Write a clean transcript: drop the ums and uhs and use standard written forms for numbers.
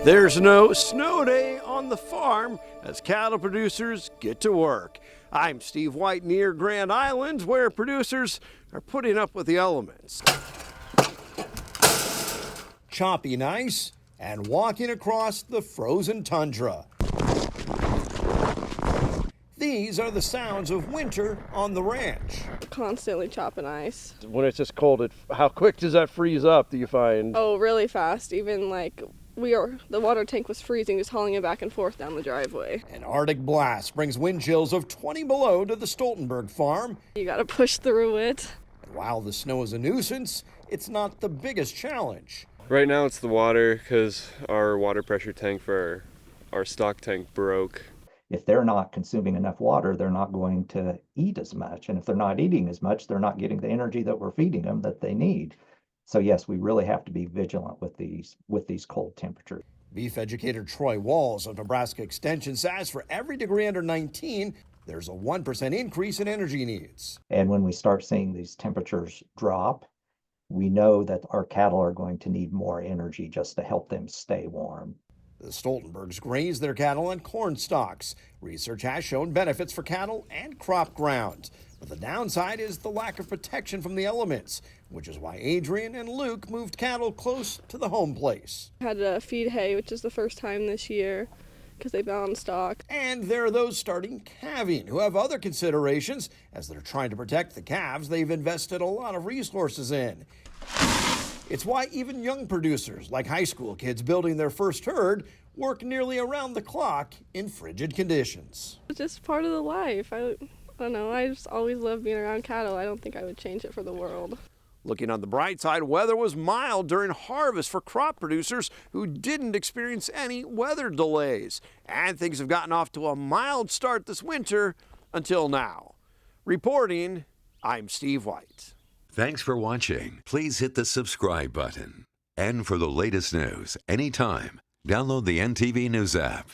There's no snow day on the farm as cattle producers get to work. I'm Steve White near Grand Island, where producers are putting up with the elements. Chopping ice and walking across the frozen tundra. These are the sounds of winter on the ranch. Constantly chopping ice. When it's just cold, how quick does that freeze up, do you find? Oh, really fast. Even the water tank was freezing, just hauling it back and forth down the driveway. An Arctic blast brings wind chills of 20 below to the Stoltenberg farm. You gotta push through it. And while the snow is a nuisance, it's not the biggest challenge. Right now it's the water, because our water pressure tank for our stock tank broke. If they're not consuming enough water, they're not going to eat as much. And if they're not eating as much, they're not getting the energy that we're feeding them that they need. So yes, we really have to be vigilant with these cold temperatures. Beef educator Troy Walls of Nebraska Extension says for every degree under 19, there's a 1% increase in energy needs. And when we start seeing these temperatures drop, we know that our cattle are going to need more energy just to help them stay warm. The Stoltenbergs graze their cattle on corn stalks. Research has shown benefits for cattle and crop ground. But the downside is the lack of protection from the elements, which is why Adrian and Luke moved cattle close to the home place. I had to feed hay, which is the first time this year, because they've been on stock. And there are those starting calving who have other considerations as they're trying to protect the calves they've invested a lot of resources in. It's why even young producers, like high school kids building their first herd, work nearly around the clock in frigid conditions. It's just part of the life. I don't know, I just always loved being around cattle. I don't think I would change it for the world. Looking on the bright side, weather was mild during harvest for crop producers who didn't experience any weather delays. And things have gotten off to a mild start this winter until now. Reporting, I'm Steve White. Thanks for watching. Please hit the subscribe button. And for the latest news anytime, download the NTV News app.